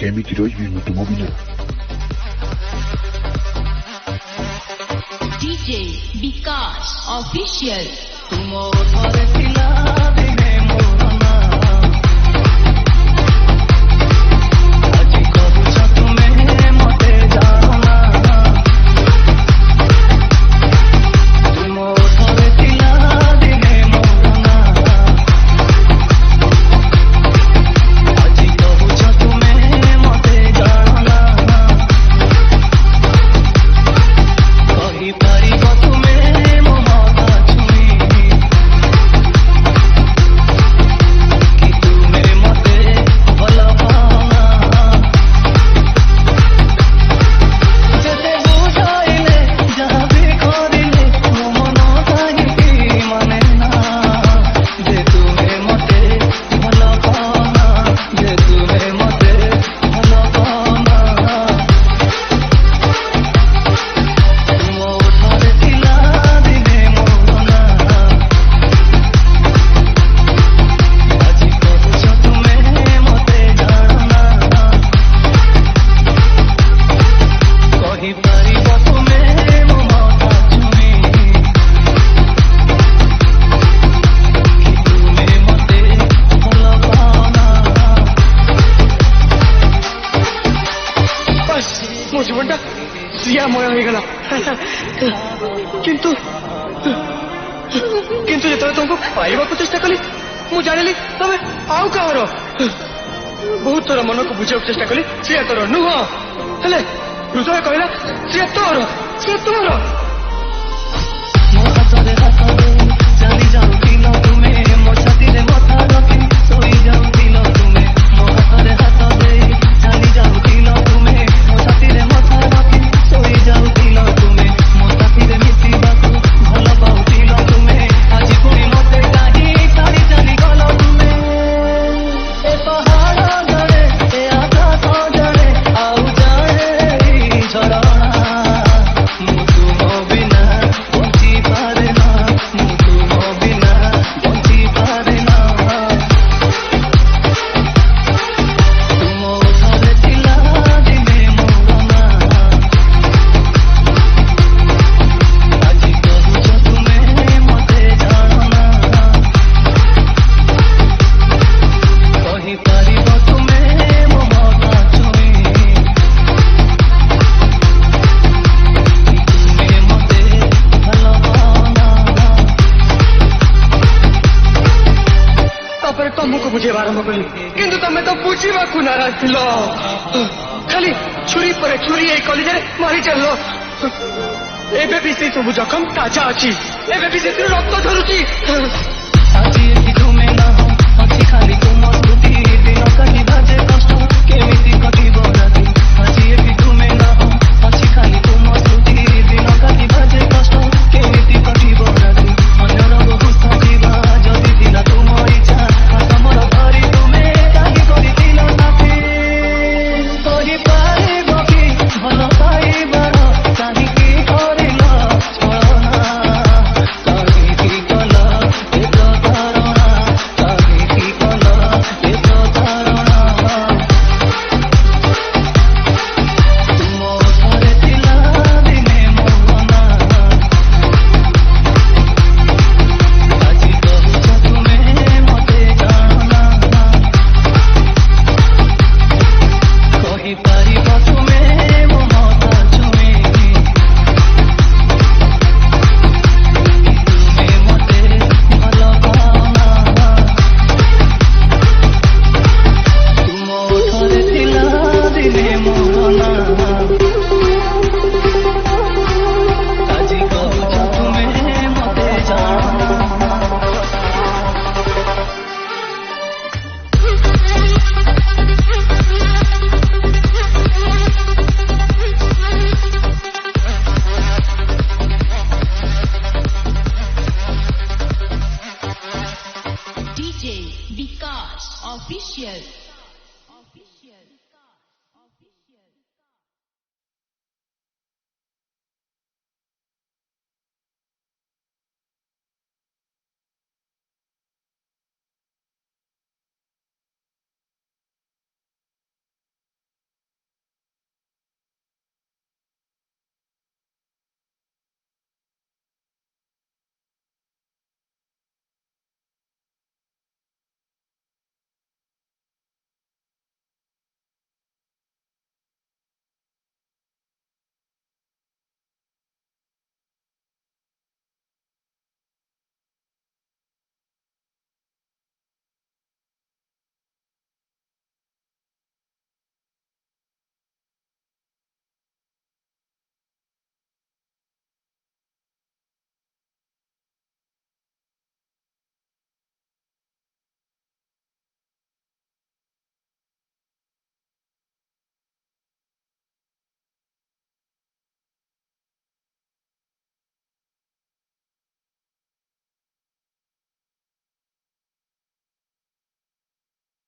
କେମିତି ରହିବି ମୁଁ ତୁମ ବିନା? DJ विकास ऑफिशियल तुम ओठरे थिला दिने मोर ना আজি কহুছ তুমি মতে জানো না तुम ओठरे थिला दिने मोर ना আজি কহুছ তুমি মতে জানো না কহি পারিব তুমি মো মতা ছুঁই कि तुमे मते भल पाना जेते बुझाइले जहाँ भी करिले मो मन काहिकी माने ना जे तुमे मते भल पाना जे तुमे मते भल पाना तुम ओठरे थिला दिने मोर ना আজি কহুছ তুমি মতে জানো না কহি পারিব তুমি মো মতা ছুঁই कि तुमे मते भल पाना बस मो जीवनटा सियामय हो गला किंतु किंतु जेतବେଳେ तुमको पाइबाकू चेष्टा कली मु जानिली तमे आउ कहर बहुत थोर मन को बुझाक चेष्टा कली सिया तोर नुह हेले हृदय कहला सिया तोर मो हाथरे हाथ दे चाली जाउथिल तुमे मो छातीरे मथा रखी सोई जाउथिल तुमे मो हाथरे हाथ दे चाली जाउथिल तुमे मो छातीरे मथा रखी सोई जाउथिल तुमे मो छातीरे मिसिबाकू भल पाउथिल तुमे आज पुणी मते काहि छाड़ी चली गल तुमे ए पहाड़ जड़े ए आकाश जड़े आउ जाए झरणा मु तुम बिना बंची पारे ना मु तुम बिना बंची पारे ना तुम ओठरे थिला दिने मोर ना আজি কহুছ তুমি মতে জানো না কহি পারিব তুমি মো মতা ছুঁই तुमे मते भल पाना तापर तुमको बुझेबा आरंभ कली किंतु तमे तो बुझीबाकू नाराज थिलो खाली छुरी पर छुरी ए कॉलेज रे मारी चललो एबे भी से सब जखम ताजा अछि एबे भी से रक्त झरुची